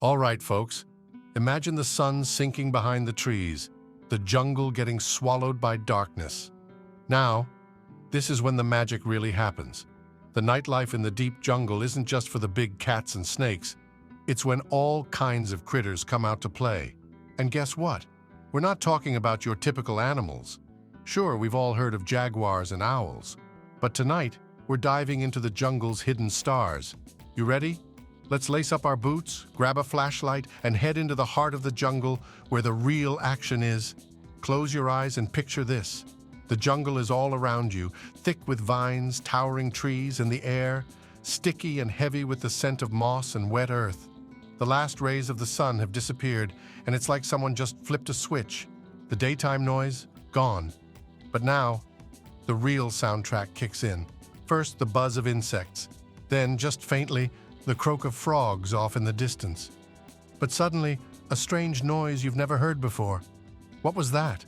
All right, folks. Imagine the sun sinking behind the trees, the jungle getting swallowed by darkness. Now, this is when the magic really happens. The nightlife in the deep jungle isn't just for the big cats and snakes. It's when all kinds of critters come out to play. And guess what? We're not talking about your typical animals. Sure, we've all heard of jaguars and owls. But tonight, we're diving into the jungle's hidden stars. You ready? Let's lace up our boots, grab a flashlight, and head into the heart of the jungle where the real action is. Close your eyes and picture this. The jungle is all around you, thick with vines, towering trees, and the air, sticky and heavy with the scent of moss and wet earth. The last rays of the sun have disappeared, and it's like someone just flipped a switch. The daytime noise, gone. But now, the real soundtrack kicks in. First, the buzz of insects. Then, just faintly, the croak of frogs off in the distance. But suddenly, a strange noise you've never heard before. What was that?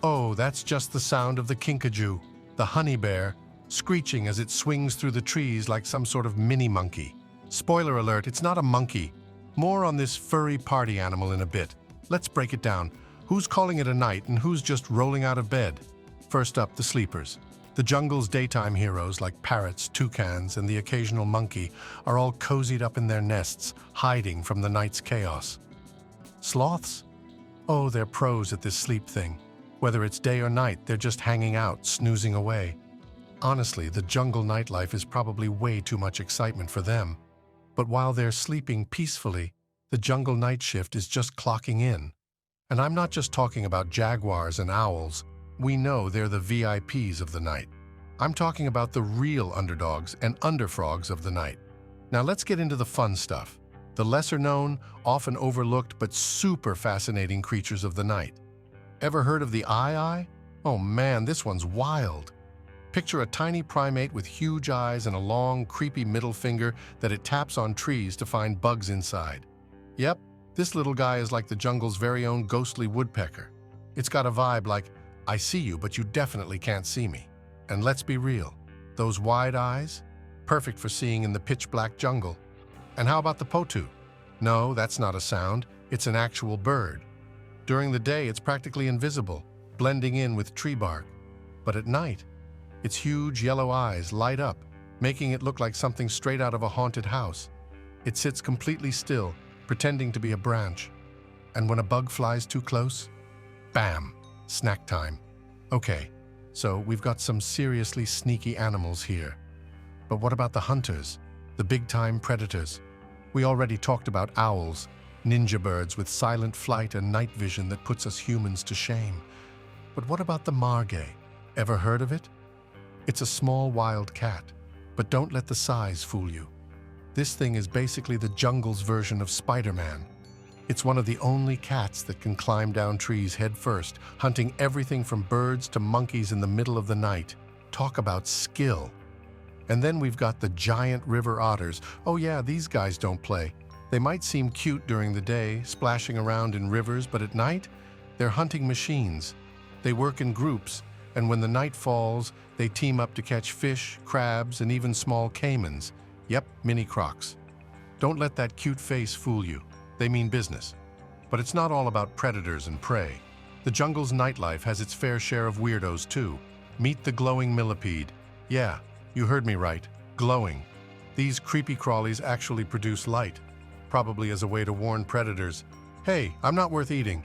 Oh, that's just the sound of the kinkajou, the honey bear, screeching as it swings through the trees like some sort of mini monkey. Spoiler alert, it's not a monkey. More on this furry party animal in a bit. Let's break it down. Who's calling it a night and who's just rolling out of bed? First up, the sleepers. The jungle's daytime heroes like parrots, toucans, and the occasional monkey are all cozied up in their nests, hiding from the night's chaos. Sloths? Oh, they're pros at this sleep thing. Whether it's day or night, they're just hanging out, snoozing away. Honestly, the jungle nightlife is probably way too much excitement for them. But while they're sleeping peacefully, the jungle night shift is just clocking in. And I'm not just talking about jaguars and owls. We know they're the VIPs of the night. I'm talking about the real underdogs and underfrogs of the night. Now let's get into the fun stuff. The lesser-known, often overlooked, but super fascinating creatures of the night. Ever heard of the Aye-Aye? Oh man, this one's wild. Picture a tiny primate with huge eyes and a long, creepy middle finger that it taps on trees to find bugs inside. Yep, this little guy is like the jungle's very own ghostly woodpecker. It's got a vibe like, I see you, but you definitely can't see me. And let's be real, those wide eyes? Perfect for seeing in the pitch-black jungle. And how about the potoo? No, that's not a sound, it's an actual bird. During the day, it's practically invisible, blending in with tree bark. But at night, its huge yellow eyes light up, making it look like something straight out of a haunted house. It sits completely still, pretending to be a branch. And when a bug flies too close, bam! Snack time. Okay, so we've got some seriously sneaky animals here. But what about the hunters, the big-time predators? We already talked about owls, ninja birds with silent flight and night vision that puts us humans to shame. But what about the margay? Ever heard of it? It's a small wild cat, but don't let the size fool you. This thing is basically the jungle's version of Spider-Man. It's one of the only cats that can climb down trees head first, hunting everything from birds to monkeys in the middle of the night. Talk about skill. And then we've got the giant river otters. Oh yeah, these guys don't play. They might seem cute during the day, splashing around in rivers, but at night, they're hunting machines. They work in groups, and when the night falls, they team up to catch fish, crabs, and even small caimans. Yep, mini crocs. Don't let that cute face fool you. They mean business. But it's not all about predators and prey. The jungle's nightlife has its fair share of weirdos too. Meet the glowing millipede. Yeah, you heard me right. Glowing. These creepy crawlies actually produce light, probably as a way to warn predators, hey, I'm not worth eating.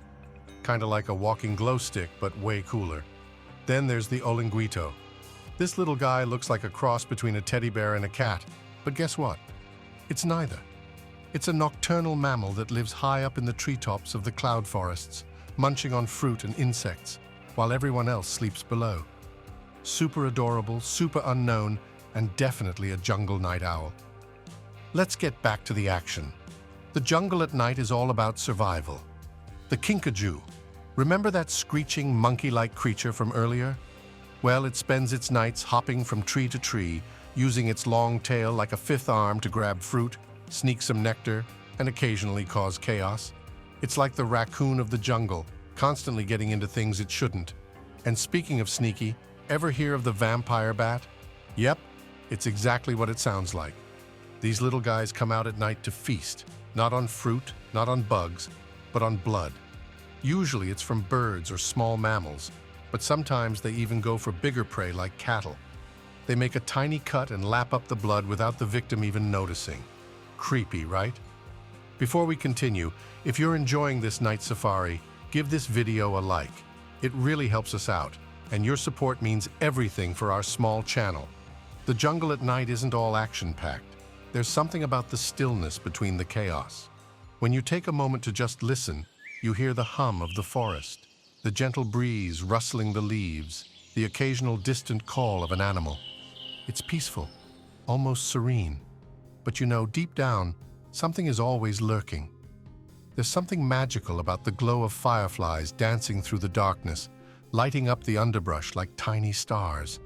Kinda like a walking glow stick, but way cooler. Then there's the olinguito. This little guy looks like a cross between a teddy bear and a cat, but guess what? It's neither. It's a nocturnal mammal that lives high up in the treetops of the cloud forests, munching on fruit and insects, while everyone else sleeps below. Super adorable, super unknown, and definitely a jungle night owl. Let's get back to the action. The jungle at night is all about survival. The kinkajou. Remember that screeching, monkey-like creature from earlier? Well, it spends its nights hopping from tree to tree, using its long tail like a fifth arm to grab fruit, sneak some nectar, and occasionally cause chaos. It's like the raccoon of the jungle, constantly getting into things it shouldn't. And speaking of sneaky, ever hear of the vampire bat? Yep, it's exactly what it sounds like. These little guys come out at night to feast, Not on fruit, not on bugs, but on blood. Usually it's from birds or small mammals, but sometimes they even go for bigger prey like cattle. They make a tiny cut and lap up the blood without the victim even noticing. Creepy, right? Before we continue, if you're enjoying this night safari, give this video a like. It really helps us out, and your support means everything for our small channel. The jungle at night isn't all action-packed. There's something about the stillness between the chaos. When you take a moment to just listen, you hear the hum of the forest, the gentle breeze rustling the leaves, the occasional distant call of an animal. It's peaceful, almost serene. But you know, deep down, something is always lurking. There's something magical about the glow of fireflies dancing through the darkness, lighting up the underbrush like tiny stars.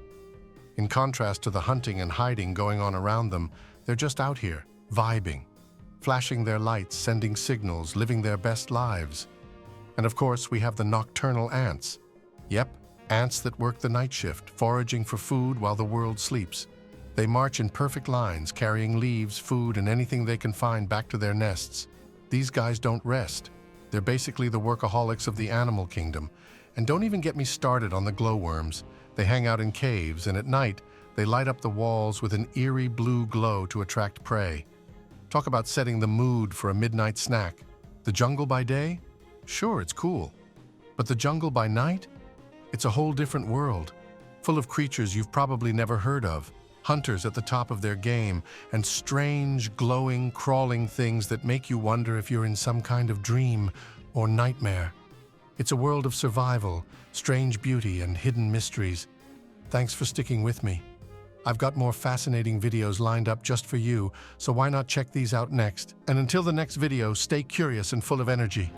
In contrast to the hunting and hiding going on around them, they're just out here, vibing, flashing their lights, sending signals, living their best lives. And of course, we have the nocturnal ants. Yep, ants that work the night shift, foraging for food while the world sleeps. They march in perfect lines, carrying leaves, food, and anything they can find back to their nests. These guys don't rest. They're basically the workaholics of the animal kingdom. And don't even get me started on the glowworms. They hang out in caves, and at night, they light up the walls with an eerie blue glow to attract prey. Talk about setting the mood for a midnight snack. The jungle by day? Sure, it's cool. But the jungle by night? It's a whole different world, full of creatures you've probably never heard of, hunters at the top of their game, and strange, glowing, crawling things that make you wonder if you're in some kind of dream or nightmare. It's a world of survival, strange beauty, and hidden mysteries. Thanks for sticking with me. I've got more fascinating videos lined up just for you, so why not check these out next? And until the next video, stay curious and full of energy.